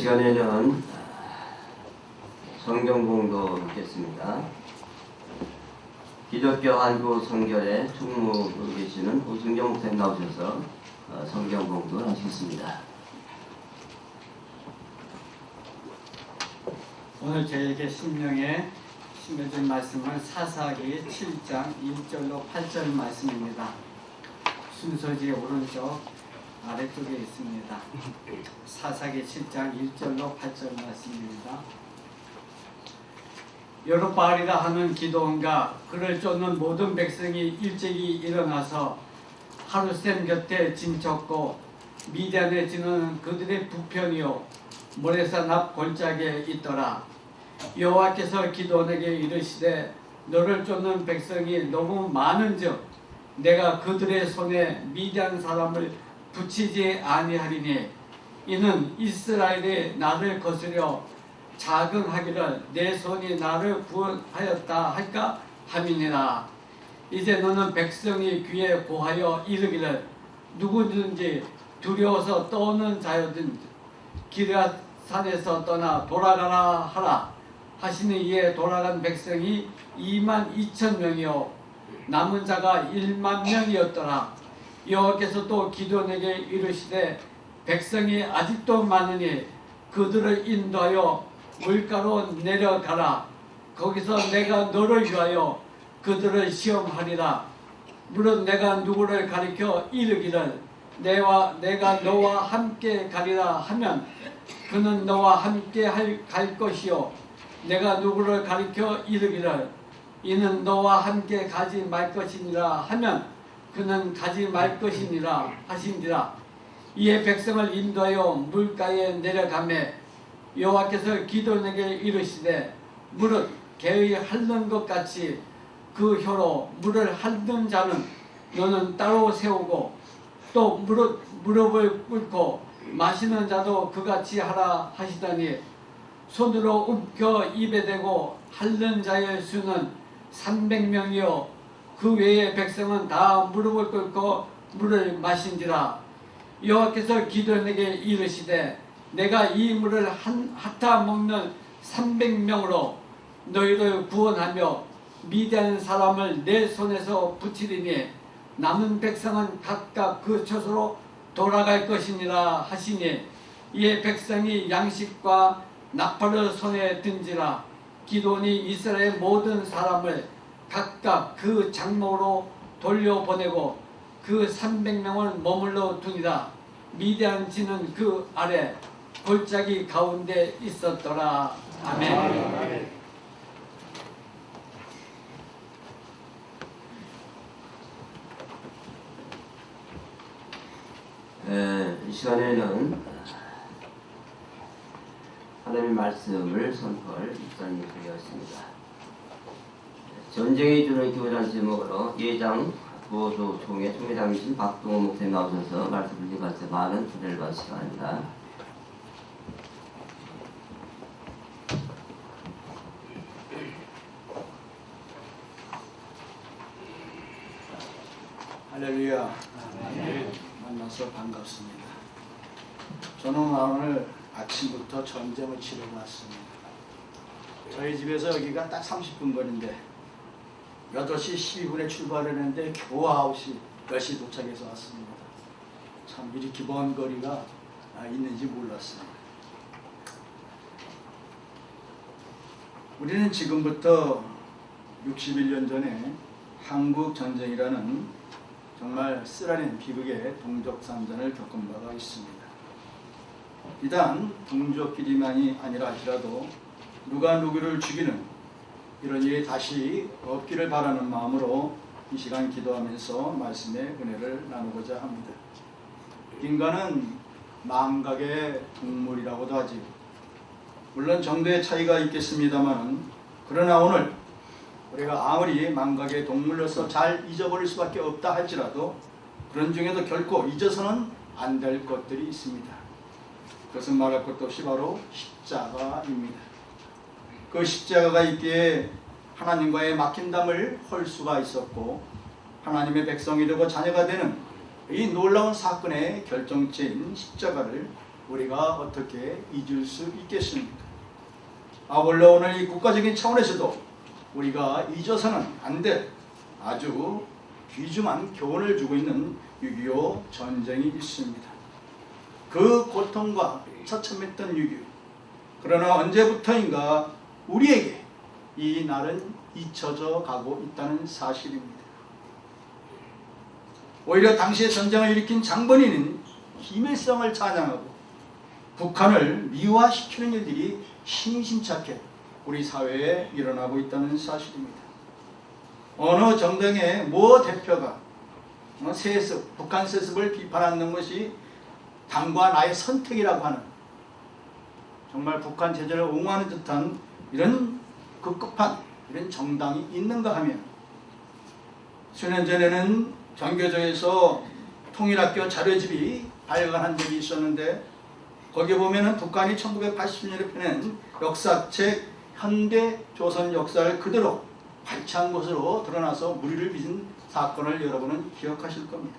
시간에는 성경 공도 읽겠습니다. 기독교 한국 성결에 총무로 계시는 오승경 목사님 나오셔서 성경 공부를 하시겠습니다. 오늘 저에게 심령에 심겨진 말씀은 사사기 7장 1절로 8절 말씀입니다. 순서지 오른쪽 아래쪽에 있습니다. 사사기 7장 1절로 8절 말씀입니다. 여룻바알이라 하는 기드온과 그를 쫓는 모든 백성이 일찍이 일어나서 하루셈 곁에 진쳤고 미디안에 지는 그들의 부편이요 모레산 앞 골짜기에 있더라. 여호와께서 기드온에게 이르시되 너를 쫓는 백성이 너무 많은즉 내가 그들의 손에 미디안 사람을 붙이지 아니하리니 이는 이스라엘이 나를 거스려 자긍하기를 내 손이 나를 구원하였다 할까 함이니라. 이제 너는 백성이 귀에 고하여 이르기를 누구든지 두려워서 떠오는 자여든 기럇산에서 떠나 돌아가라 하라 하시니 이에 돌아간 백성이 22,000명이요 남은 자가 10,000명이었더라. 여호와께서 또 기드온에게 이르시되 백성이 아직도 많으니 그들을 인도하여 물가로 내려가라. 거기서 내가 너를 위하여 그들을 시험하리라. 물론 내가 누구를 가리켜 이르기를 내가 너와 함께 가리라 하면 그는 너와 함께 갈 것이요 내가 누구를 가리켜 이르기를 이는 너와 함께 가지 말 것이니라 하면 그는 가지 말 것이니라 하신지라. 이에 백성을 인도하여 물가에 내려가매 여호와께서 기드온에게 이르시되 무릇 개의 핥는 것 같이 그 혀로 물을 핥는 자는 너는 따로 세우고 또 무릎을 꿇고 마시는 자도 그같이 하라 하시더니 손으로 움켜 입에 대고 핥는 자의 수는 300명이요 그 외의 백성은 다 무릎을 꿇고 물을 마신지라. 여호와께서 기드온에게 이르시되 내가 이 물을 핥아 먹는 300명으로 너희를 구원하며 미디안 사람을 내 손에서 붙이리니 남은 백성은 각각 그 처소로 돌아갈 것이니라 하시니 이에 백성이 양식과 나팔을 손에 든지라. 기드온이 이스라엘 모든 사람을 각각 그 장막으로 돌려보내고 그 300명을 머물러 두니라. 미디안 지는 그 아래 골짜기 가운데 있었더라. 아멘. 이 시간에는 하나님의 말씀을 선포할 입사님이 되었습니다. 전쟁이 주는 교회라는 제목으로 예장 구호조 총회 총회장이신 박동호 목사님 나오셔서 말씀을 드리면서 많은 은혜를 받으시기 바랍니다. 할렐루야. 만나서 반갑습니다. 저는 오늘 아침부터 전쟁을 치르고 왔습니다. 저희 집에서 여기가 딱 30분 거리인데 8시 12분에 출발을 했는데 겨우 9시, 10시 도착해서 왔습니다. 참 이렇게 먼 거리가 있는지 몰랐습니다. 우리는 지금부터 61년 전에 한국전쟁이라는 정말 쓰라린 비극의 동족상전을 겪은 바가 있습니다. 비단 동족끼리만이 아니라 할지라도 누가 누구를 죽이는 이런 일이 다시 없기를 바라는 마음으로 이 시간 기도하면서 말씀의 은혜를 나누고자 합니다. 인간은 망각의 동물이라고도 하지. 물론 정도의 차이가 있겠습니다만 그러나 오늘 우리가 아무리 망각의 동물로서 잘 잊어버릴 수밖에 없다 할지라도 그런 중에도 결코 잊어서는 안 될 것들이 있습니다. 그것은 말할 것도 없이 바로 십자가입니다. 그 십자가가 있기에 하나님과의 막힌담을 헐 수가 있었고 하나님의 백성이 되고 자녀가 되는 이 놀라운 사건의 결정체인 십자가를 우리가 어떻게 잊을 수 있겠습니까? 아울러 오늘 이 국가적인 차원에서도 우리가 잊어서는 안 될 아주 귀중한 교훈을 주고 있는 6.25 전쟁이 있습니다. 그 고통과 처참했던 6.25. 그러나 언제부터인가 우리에게 이 날은 잊혀져 가고 있다는 사실입니다. 오히려 당시에 전쟁을 일으킨 장본인은 힘일성을 찬양하고 북한을 미화시키는 일들이 심심찮게 우리 사회에 일어나고 있다는 사실입니다. 어느 정당의 모 대표가 세습, 북한 세습을 비판하는 것이 당과 나의 선택이라고 하는 정말 북한 제재를 옹호하는 듯한 이런 급급한 이런 정당이 있는가 하면 수년 전에는 전교조에서 통일학교 자료집이 발간한 적이 있었는데 거기에 보면은 북한이 1980년에 펴낸 역사책 현대 조선 역사를 그대로 발췌한 것으로 드러나서 무리를 빚은 사건을 여러분은 기억하실 겁니다.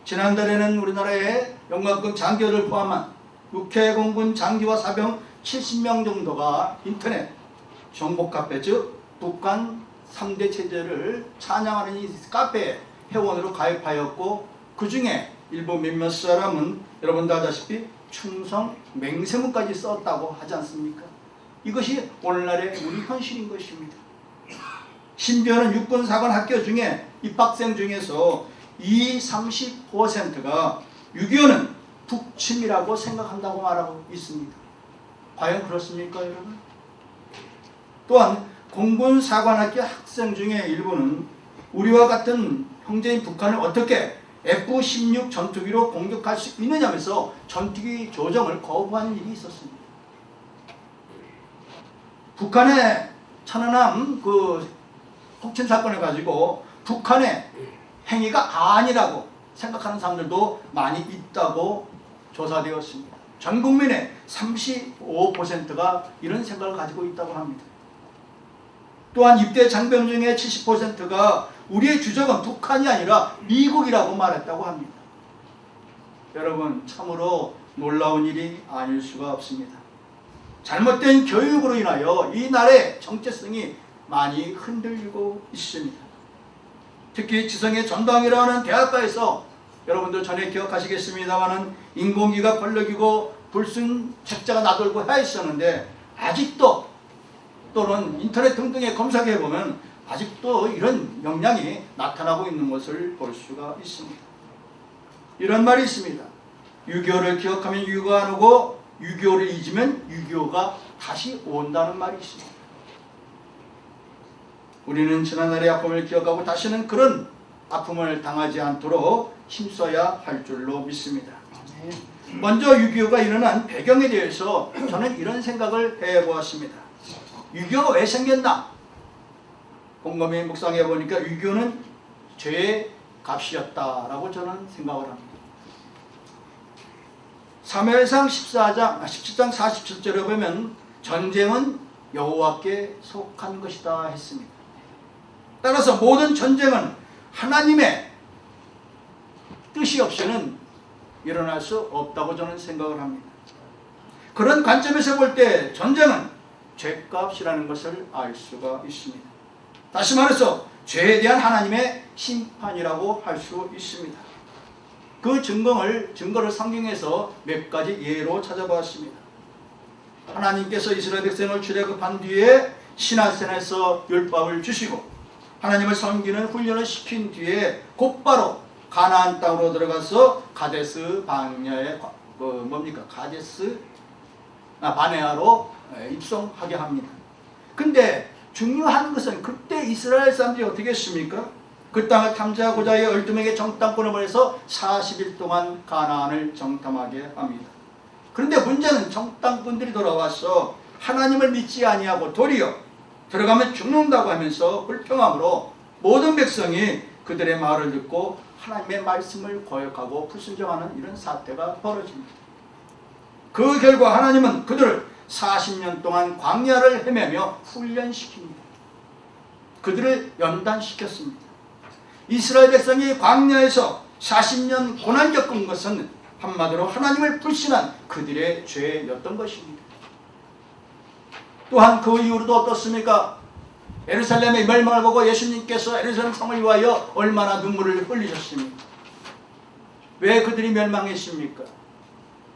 지난달에는 우리나라의 영광급 장교를 포함한 육해공군 장교와 사병 70명 정도가 인터넷 정복 카페, 즉 북한 3대 체제를 찬양하는 이 카페에 회원으로 가입하였고 그 중에 일부 몇몇 사람은 여러분도 아다시피 충성 맹세문까지 썼다고 하지 않습니까? 이것이 오늘날의 우리 현실인 것입니다. 심지어는 육군사관 학교 중에 입학생 중에서 30%가 6.25는 북침이라고 생각한다고 말하고 있습니다. 과연 그렇습니까, 여러분? 또한 공군사관학교 학생 중에 일부는 우리와 같은 형제인 북한을 어떻게 F-16 전투기로 공격할 수 있느냐면서 전투기 조정을 거부하는 일이 있었습니다. 북한의 천안함 폭침 사건을 가지고 북한의 행위가 아니라고 생각하는 사람들도 많이 있다고 조사되었습니다. 전 국민의 35%가 이런 생각을 가지고 있다고 합니다. 또한 입대 장병 중에 70%가 우리의 주적은 북한이 아니라 미국이라고 말했다고 합니다. 여러분, 참으로 놀라운 일이 아닐 수가 없습니다. 잘못된 교육으로 인하여 이 나라의 정체성이 많이 흔들리고 있습니다. 특히 지성의 전당이라고 하는 대학가에서 여러분들 전에 기억하시겠습니다마는 인공기가 벌럭이고 불순 책자가 나돌고 해 있었는데 아직도 또는 인터넷 등등에 검색해 보면 아직도 이런 영향이 나타나고 있는 것을 볼 수가 있습니다. 이런 말이 있습니다. 6.25를 기억하면 6.25가 안 오고 6.25를 잊으면 6.25가 다시 온다는 말이 있습니다. 우리는 지난날의 아픔을 기억하고 다시는 그런 아픔을 당하지 않도록 힘써야 할 줄로 믿습니다. 먼저 6.25가 일어난 배경에 대해서 저는 이런 생각을 해보았습니다. 6.25가 왜 생겼나? 곰곰이 묵상해 보니까 6.25는 죄의 값이었다라고 저는 생각을 합니다. 사무엘상 17장 47절에 보면 전쟁은 여호와께 속한 것이다 했습니다. 따라서 모든 전쟁은 하나님의 뜻이 없이는 일어날 수 없다고 저는 생각을 합니다. 그런 관점에서 볼 때 전쟁은 죄값이라는 것을 알 수가 있습니다. 다시 말해서 죄에 대한 하나님의 심판이라고 할 수 있습니다. 그 증거를 성경에서 몇 가지 예로 찾아보았습니다. 하나님께서 이스라엘 백성을 출애굽한 뒤에 시나산에서 율법을 주시고 하나님을 섬기는 훈련을 시킨 뒤에 곧바로 가나안 땅으로 들어가서 가데스 바네아에 바네아로 입성하게 합니다. 근데 중요한 것은 그때 이스라엘 사람들이 어떻게 했습니까? 그 땅을 탐지하고자 해 12명의 정탐꾼을 보내서 40일 동안 가나안을 정탐하게 합니다. 그런데 문제는 정탐꾼들이 돌아와서 하나님을 믿지 아니하고 도리어 들어가면 죽는다고 하면서 불평함으로 모든 백성이 그들의 말을 듣고 하나님의 말씀을 거역하고 불순종하는 이런 사태가 벌어집니다. 그 결과 하나님은 그들을 40년 동안 광야를 헤매며 훈련시킵니다. 그들을 연단시켰습니다. 이스라엘 백성이 광야에서 40년 고난 겪은 것은 한마디로 하나님을 불신한 그들의 죄였던 것입니다. 또한 그 이후로도 어떻습니까? 예루살렘의 멸망을 보고 예수님께서 예루살렘 성을 위하여 얼마나 눈물을 흘리셨습니까? 왜 그들이 멸망했습니까?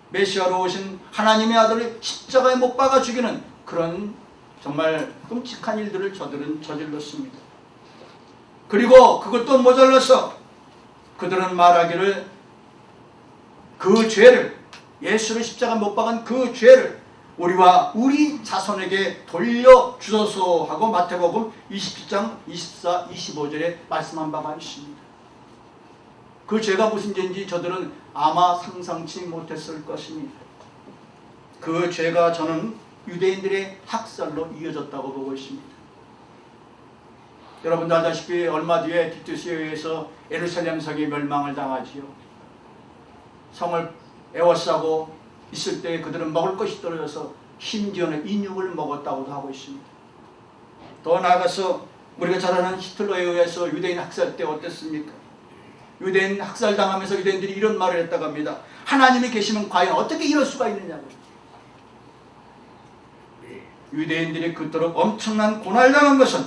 메시아로 오신 하나님의 아들을 십자가에 못 박아 죽이는 그런 정말 끔찍한 일들을 저들은 저질렀습니다. 그리고 그것도 모자라서 그들은 말하기를 그 죄를, 예수를 십자가에 못 박은 그 죄를 우리와 우리 자손에게 돌려주소서 하고 마태복음 27장 24, 25절에 말씀한 바가 있습니다. 그 죄가 무슨 죄인지 저들은 아마 상상치 못했을 것입니다. 그 죄가 저는 유대인들의 학살로 이어졌다고 보고 있습니다. 여러분도 알다시피 얼마 뒤에 디투스에 의해서 예루살렘 성이 멸망을 당하지요. 성을 에워싸고 있을 때 그들은 먹을 것이 떨어져서 심지어는 인육을 먹었다고도 하고 있습니다. 더 나아가서 우리가 잘 아는 히틀러에 의해서 유대인 학살 때 어땠습니까? 유대인 학살당하면서 유대인들이 이런 말을 했다고 합니다. 하나님이 계시면 과연 어떻게 이럴 수가 있느냐고. 유대인들이 그토록 엄청난 고난을 당한 것은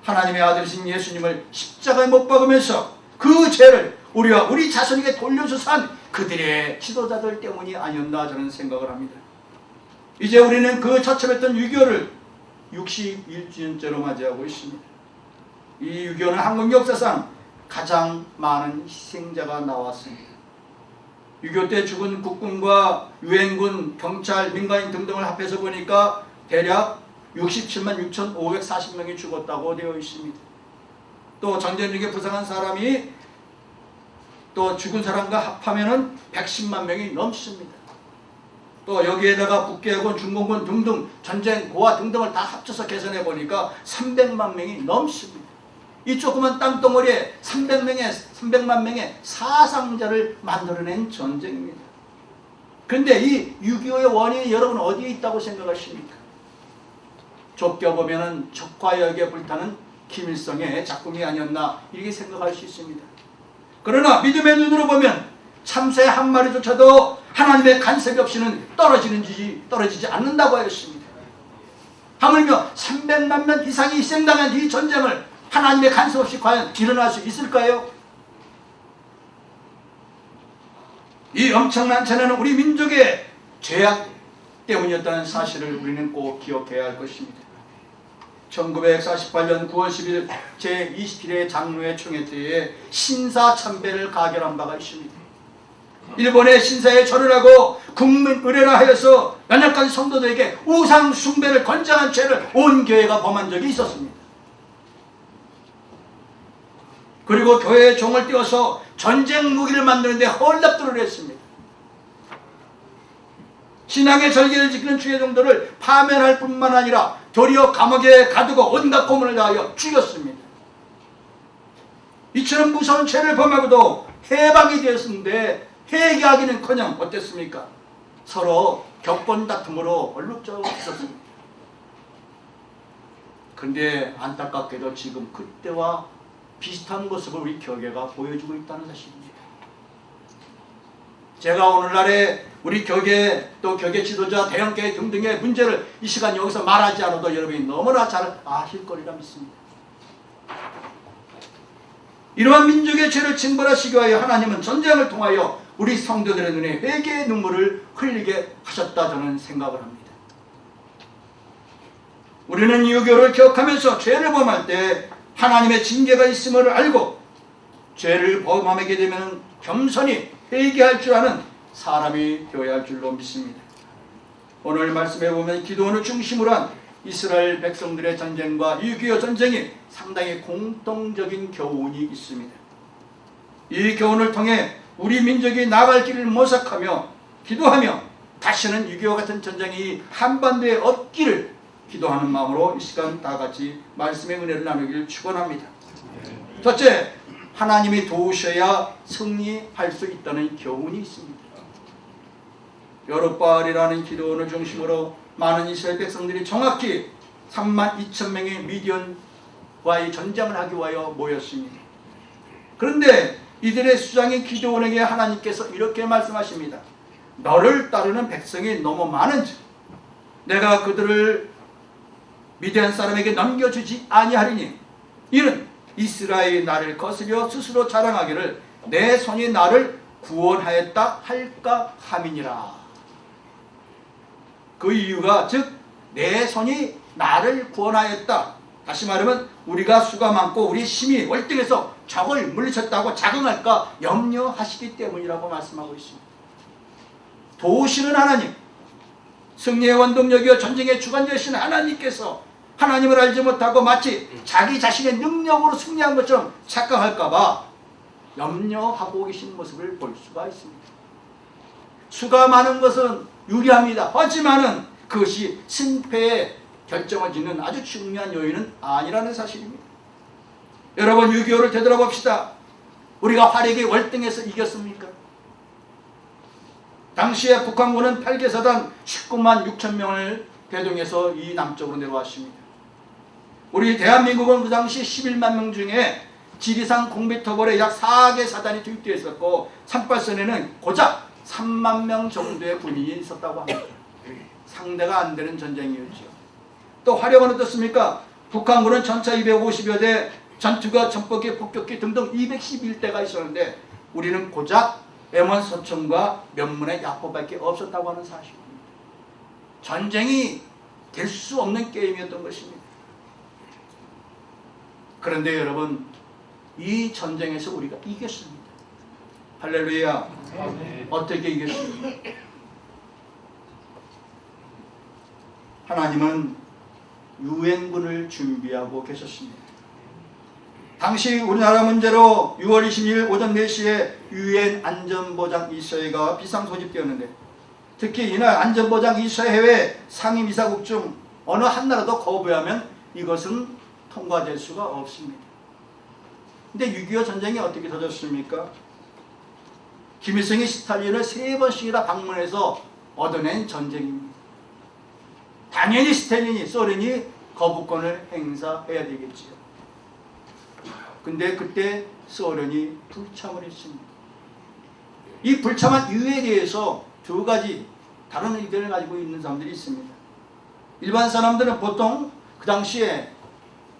하나님의 아들이신 예수님을 십자가에 못 박으면서 그 죄를 우리와 우리 자손에게 돌려줘서 한 그들의 지도자들 때문이 아니었나 저는 생각을 합니다. 이제 우리는 그 처참했던 유교를 61주년째로 맞이하고 있습니다. 이 유교는 한국 역사상 가장 많은 희생자가 나왔습니다. 유교 때 죽은 국군과 유엔군, 경찰, 민간인 등등을 합해서 보니까 대략 67만 6,540명이 죽었다고 되어 있습니다. 또 전쟁 중에 부상한 사람이 또 죽은 사람과 합하면 110만 명이 넘습니다. 또 여기에다가 북괴군, 중공군 등등 전쟁 고아 등등을 다 합쳐서 계산해 보니까 300만 명이 넘습니다. 이 조그만 땅덩어리에 300만 명의 사상자를 만들어낸 전쟁입니다. 그런데 이 6.25의 원인이 여러분 어디에 있다고 생각하십니까? 좁게 보면 적화역에 불타는 김일성의 작품이 아니었나 이렇게 생각할 수 있습니다. 그러나 믿음의 눈으로 보면 참새 한 마리조차도 하나님의 간섭이 없이는 떨어지지 않는다고 하였습니다. 하물며 300만 명 이상이 희생당한 이 전쟁을 하나님의 간섭 없이 과연 일어날 수 있을까요? 이 엄청난 재난은 우리 민족의 죄악 때문이었다는 사실을 우리는 꼭 기억해야 할 것입니다. 1948년 9월 10일 제27회 장로회 총회 때에 신사참배를 가결한 바가 있습니다. 일본의 신사에 절을 하고 국민 의례라 하여서 연약한 성도들에게 우상 숭배를 권장한 죄를 온 교회가 범한 적이 있었습니다. 그리고 교회의 종을 띄워서 전쟁 무기를 만드는데 헐납들을 했습니다. 신앙의 절개를 지키는 주의 종들을 파면할 뿐만 아니라 도리어 감옥에 가두고 온갖 고문을 다하여 죽였습니다. 이처럼 무서운 죄를 범하고도 해방이 되었는데 회개하기는커녕 어땠습니까? 서로 격권 다툼으로 얼룩져서 있었습니다. 그런데 안타깝게도 지금 그때와 비슷한 모습을 우리 교계가 보여주고 있다는 사실입니다. 제가 오늘날에 우리 교계 또 교계 지도자 대형교회 등등의 문제를 이 시간 여기서 말하지 않아도 여러분이 너무나 잘 아실 거리라 믿습니다. 이러한 민족의 죄를 징벌하시기 위하여 하나님은 전쟁을 통하여 우리 성도들의 눈에 회개의 눈물을 흘리게 하셨다 저는 생각을 합니다. 우리는 유교를 기억하면서 죄를 범할 때 하나님의 징계가 있음을 알고 죄를 범하게 되면 겸손히 회개할 줄 아는 사람이 되어야 할 줄로 믿습니다. 오늘 말씀에 보면 기도원을 중심으로 한 이스라엘 백성들의 전쟁과 6.25 전쟁이 상당히 공통적인 교훈이 있습니다. 이 교훈을 통해 우리 민족이 나아갈 길을 모색하며 기도하며 다시는 6.25 같은 전쟁이 한반도에 없기를 기도하는 마음으로 이 시간 다 같이 말씀의 은혜를 나누기를 축원합니다. 첫째, 하나님이 도우셔야 승리할 수 있다는 교훈이 있습니다. 여룻바알이라는 기도원을 중심으로 많은 이스라엘 백성들이 정확히 32,000명의 미디안과의 전쟁을 하기 위하여 모였습니다. 그런데 이들의 수장인 기드온에게 하나님께서 이렇게 말씀하십니다. 너를 따르는 백성이 너무 많은즉 내가 그들을 미디안 사람에게 넘겨주지 아니하리니 이는 이스라엘이 나를 거스려 스스로 자랑하기를 내 손이 나를 구원하였다 할까 함이니라. 그 이유가 즉 내 손이 나를 구원하였다. 다시 말하면 우리가 수가 많고 우리 힘이 월등해서 적을 물리쳤다고 자긍할까 염려하시기 때문이라고 말씀하고 있습니다. 도우시는 하나님, 승리의 원동력이여 전쟁의 주관자이신 하나님께서 하나님을 알지 못하고 마치 자기 자신의 능력으로 승리한 것처럼 착각할까봐 염려하고 계신 모습을 볼 수가 있습니다. 수가 많은 것은 유리합니다. 하지만은 그것이 승패의 결정을 짓는 아주 중요한 요인은 아니라는 사실입니다. 여러분 6.25를 되돌아봅시다. 우리가 화력이 월등해서 이겼습니까? 당시에 북한군은 8개사단 19만 6천 명을 대동해서 이 남쪽으로 내려왔습니다. 우리 대한민국은 그 당시 11만 명 중에 지리산 공비터벌에 약 4개 사단이 투입되어 있었고 상발선에는 고작 3만 명 정도의 군인이 있었다고 합니다. 상대가 안 되는 전쟁이었죠. 또 화력은 어떻습니까? 북한군은 전차 250여 대, 전투가, 전폭기, 폭격기 등등 211대가 있었는데 우리는 고작 M1 소총과 몇 문의 야포밖에 없었다고 하는 사실입니다. 전쟁이 될 수 없는 게임이었던 것입니다. 그런데 여러분 이 전쟁에서 우리가 이겼습니다. 할렐루야. 어떻게 이겼습니까? 하나님은 유엔군을 준비하고 계셨습니다. 당시 우리나라 문제로 6월 20일 오전 4시에 유엔 안전보장 이사회가 비상 소집되었는데 특히 이날 안전보장 이사회의 상임이사국 중 어느 한 나라도 거부하면 이것은 통과될 수가 없습니다. 근데 6.25 전쟁이 어떻게 터졌습니까? 김일성이 스탈린을 3번씩이나 방문해서 얻어낸 전쟁입니다. 당연히 스탈린이, 소련이 거부권을 행사해야 되겠지요. 근데 그때 소련이 불참을 했습니다. 이 불참한 이유에 대해서 두 가지 다른 의견을 가지고 있는 사람들이 있습니다. 일반 사람들은 보통 그 당시에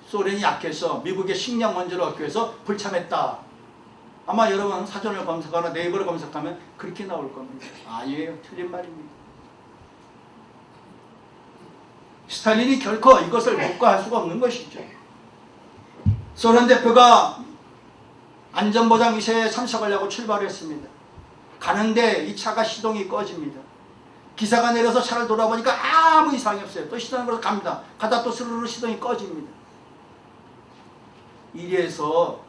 소련이 약해서 미국의 식량 원조를 얻기 위해서 불참했다. 아마 여러분 사전을 검색하거나 네이버를 검색하면 그렇게 나올 겁니다. 아니에요. 틀린 말입니다. 스탈린이 결코 이것을 묵과할 수가 없는 것이죠. 소련 대표가 안전보장 이사회에 참석하려고 출발했습니다. 가는데 이 차가 시동이 꺼집니다. 기사가 내려서 차를 돌아보니까 아무 이상이 없어요. 또 시동을 걸어서 갑니다. 가다 또 스르르 시동이 꺼집니다. 이래서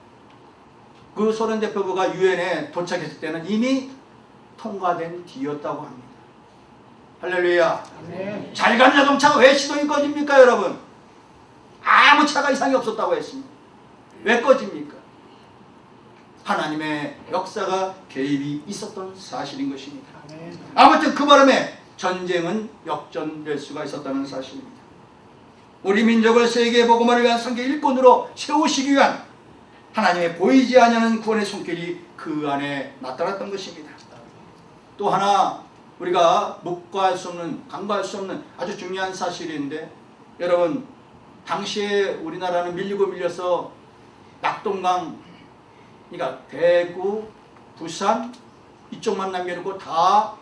그 소련 대표부가 유엔에 도착했을 때는 이미 통과된 뒤였다고 합니다. 할렐루야. 네. 잘 가는 자동차가 왜 시동이 꺼집니까 여러분? 아무 차가 이상이 없었다고 했습니다. 왜 꺼집니까? 하나님의 역사가 개입이 있었던 사실인 것입니다. 아무튼 그 바람에 전쟁은 역전될 수가 있었다는 사실입니다. 우리 민족을 세계의 복음을 위한 선교 일꾼으로 세우시기 위한 하나님의 보이지 않는 구원의 손길이 그 안에 나타났던 것입니다. 또 하나 우리가 묵과할 수 없는, 간과할 수 없는 아주 중요한 사실인데 여러분 당시에 우리나라는 밀려서 낙동강, 그러니까 대구, 부산 이쪽만 남겨놓고 다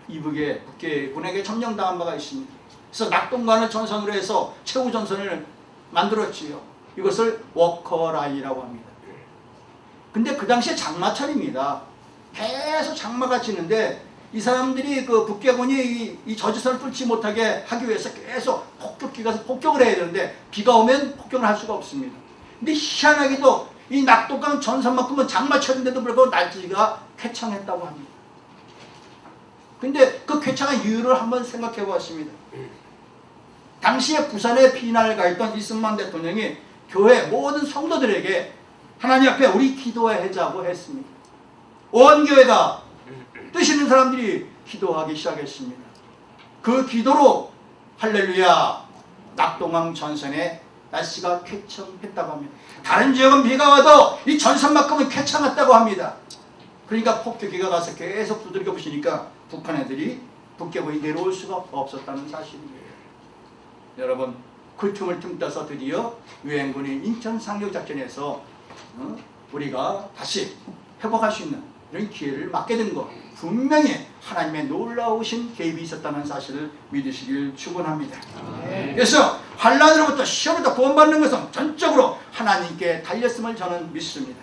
이북에 북해군에게 점령당한 바가 있습니다. 그래서 낙동강을 전선으로 해서 최후 전선을 만들었지요. 이것을 워커라인이라고 합니다. 근데 그 당시에 장마철입니다. 계속 장마가 치는데 이 사람들이 그 북괴군이 이 저지선을 뚫지 못하게 하기 위해서 계속 폭격기가 폭격을 해야 되는데 비가 오면 폭격을 할 수가 없습니다. 근데 희한하게도 이 낙동강 전선만큼은 장마철인데도 불구하고 날씨가 쾌청했다고 합니다. 근데 그 쾌청한 이유를 한번 생각해 보았습니다. 당시에 부산에 피난을 가 있던 이승만 대통령이 교회 모든 성도들에게 하나님 앞에 우리 기도하자고 했습니다. 온 교회가 뜻 있는 사람들이 기도하기 시작했습니다. 그 기도로 할렐루야 낙동강 전선에 날씨가 쾌청했다고 합니다. 다른 지역은 비가 와도 이 전선만큼은 쾌청했다고 합니다. 그러니까 폭격기가 가서 계속 두들겨 부시니까 북한 애들이 북계부에 내려올 수가 없었다는 사실이에요. 여러분, 그 틈을 틈타서 드디어 유엔군이 인천 상륙작전에서 우리가 다시 회복할 수 있는 이런 기회를 맞게 된 것, 분명히 하나님의 놀라우신 개입이 있었다는 사실을 믿으시길 축원합니다. 그래서 환난으로부터 시험부터 구원받는 것은 전적으로 하나님께 달렸음을 저는 믿습니다.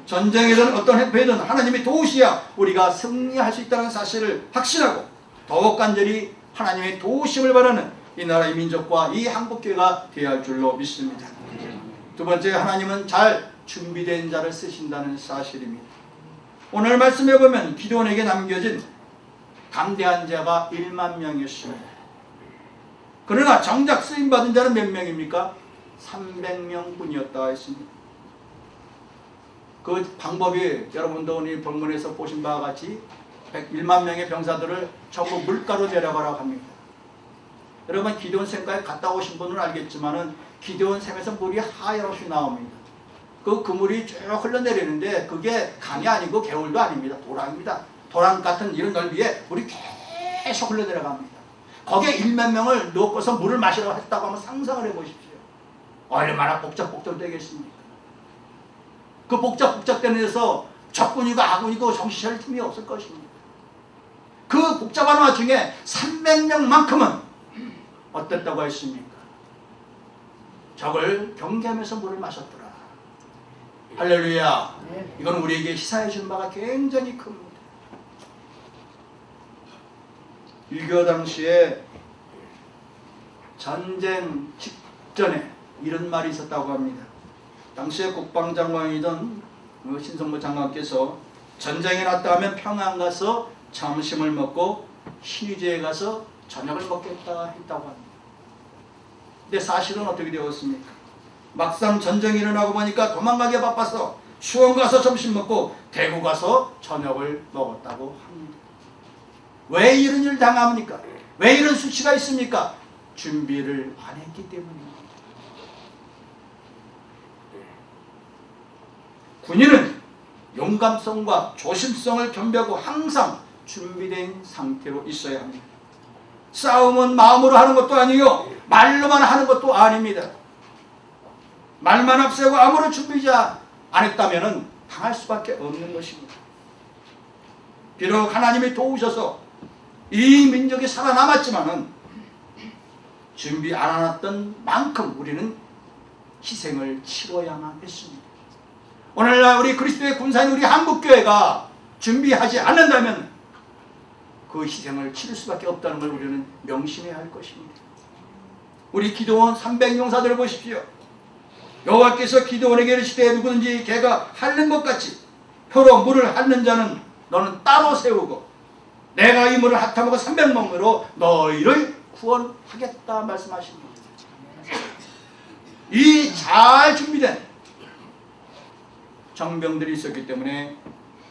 전쟁이든 어떤 행패든 하나님이 도우셔야 우리가 승리할 수 있다는 사실을 확신하고 더욱 간절히 하나님의 도우심을 바라는 이 나라의 민족과 이 한국교회가 되어야 할 줄로 믿습니다. 두 번째, 하나님은 잘 준비된 자를 쓰신다는 사실입니다. 오늘 말씀해 보면 기드온에게 남겨진 담대한 자가 1만 명이었습니다. 그러나 정작 쓰임받은 자는 몇 명입니까? 300명 뿐이었다 했습니다. 그 방법이 여러분도 오늘 본문에서 보신 바와 같이 1만 명의 병사들을 전부 물가로 내려가라고 합니다. 여러분, 기드온 샘까지 갔다 오신 분은 알겠지만은 기드온 샘에서 물이 하염없이 나옵니다. 그 물이 쭉 흘러내리는데 그게 강이 아니고 개울도 아닙니다. 도랑입니다. 도랑 같은 이런 넓이에 물이 계속 흘러내려갑니다. 거기에 1만 명을 놓고서 물을 마시라고 했다고 하면 상상을 해보십시오. 얼마나 복잡되겠습니까? 그 복잡되는 데서 적군이고 아군이고 정신 차릴 틈이 없을 것입니다. 그 복잡한 와중에 300명만큼은 어땠다고 했습니까? 적을 경계하면서 물을 마셨더라. 할렐루야. 이건 우리에게 시사해 준 바가 굉장히 큽니다. 6.25 당시에 전쟁 직전에 이런 말이 있었다고 합니다. 당시에 국방장관이던 신성무 장관께서 전쟁이 났다 하면 평양 가서 점심을 먹고 신의주에 가서 저녁을 먹겠다 했다고 합니다. 근데 사실은 어떻게 되었습니까? 막상 전쟁이 일어나고 보니까 도망가기 바빠서 수원 가서 점심 먹고 대구 가서 저녁을 먹었다고 합니다. 왜 이런 일을 당합니까? 왜 이런 수치가 있습니까? 준비를 안 했기 때문입니다. 군인은 용감성과 조심성을 겸비하고 항상 준비된 상태로 있어야 합니다. 싸움은 마음으로 하는 것도 아니요 말로만 하는 것도 아닙니다. 말만 앞세우고 아무런 준비지 안 했다면 당할 수밖에 없는 것입니다. 비록 하나님이 도우셔서 이 민족이 살아남았지만은 준비 안 해놨던 만큼 우리는 희생을 치러야만 했습니다. 오늘날 우리 그리스도의 군사인 우리 한국교회가 준비하지 않는다면 그 희생을 치를 수밖에 없다는 걸 우리는 명심해야 할 것입니다. 우리 기드온 300용사들을 보십시오. 여호와께서 기드온에게 이르시되 누구든지 걔가 핥는 것 같이 혀로 물을 핥는 자는 너는 따로 세우고 내가 이 물을 핥아먹어 300명으로 너희를 구원하겠다 말씀하십니다. 이 잘 준비된 정병들이 있었기 때문에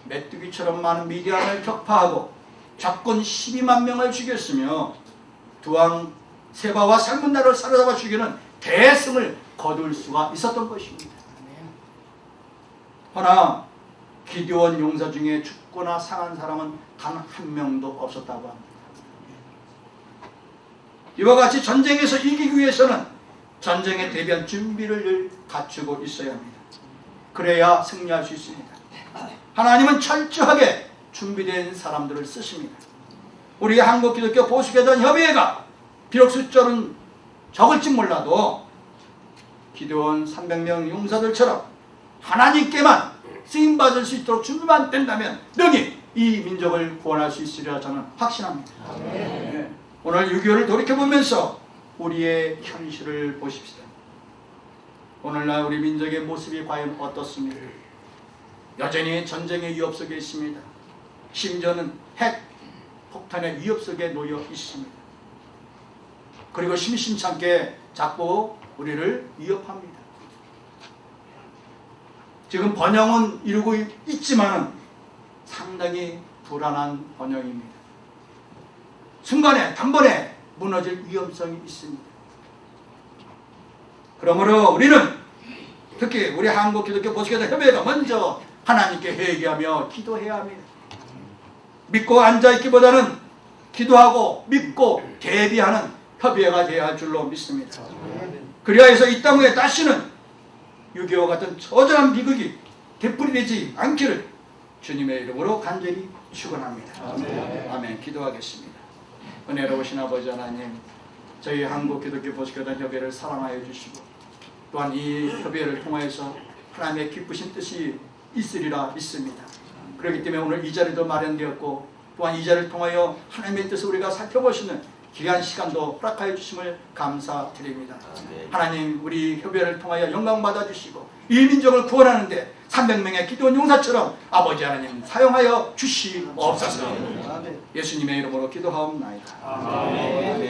메뚜기처럼 많은 미디안을 격파하고 적군 12만 명을 죽였으며 두왕 세바와 살문나를 사로잡아 죽이는 대승을 거둘 수가 있었던 것입니다. 허나 기드온 용사 중에 죽거나 상한 사람은 단 한 명도 없었다고 합니다. 이와 같이 전쟁에서 이기기 위해서는 전쟁에 대비한 준비를 늘 갖추고 있어야 합니다. 그래야 승리할 수 있습니다. 하나님은 철저하게 준비된 사람들을 쓰십니다. 우리 한국기독교 보수교단 협의회가 비록 숫자는 적을지 몰라도 기드온 300명 용사들처럼 하나님께만 쓰임받을 수 있도록 준비만 된다면 능히 이 민족을 구원할 수 있으리라 저는 확신합니다. 네. 오늘 6.25를 돌이켜보면서 우리의 현실을 보십시다. 오늘날 우리 민족의 모습이 과연 어떻습니까? 여전히 전쟁의 위협 속에 있습니다. 심지어는 핵 폭탄의 위협 속에 놓여 있습니다. 그리고 심심찮게 자꾸 우리를 위협합니다. 지금 번영은 이루고 있지만 상당히 불안한 번영입니다. 순간에 단번에 무너질 위험성이 있습니다. 그러므로 우리는 특히 우리 한국 기독교 보수교단 협의회가 먼저 하나님께 회개하며 기도해야 합니다. 믿고 앉아있기보다는 기도하고 믿고 대비하는 협의회가 되어야 할 줄로 믿습니다. 그리하여 해서 이 땅 위에 다시는 6.25 같은 처절한 비극이 되풀이되지 않기를 주님의 이름으로 간절히 축원합니다. 아멘. 기도하겠습니다. 은혜로우신 아버지 하나님, 저희 한국 기독교 보수교단 협의회를 사랑하여 주시고 또한 이 협의회를 통하여서 하나님의 기쁘신 뜻이 있으리라 믿습니다. 그렇기 때문에 오늘 이 자리도 마련되었고 또한 이 자리를 통하여 하나님의 뜻을 우리가 살펴보시는 귀한 시간도 허락하여 주심을 감사드립니다. 하나님, 우리 협의회를 통하여 영광 받아주시고 이 민족을 구원하는데 300명의 기도원 용사처럼 아버지 하나님 사용하여 주시옵소서. 예수님의 이름으로 기도하옵나이다. 아멘.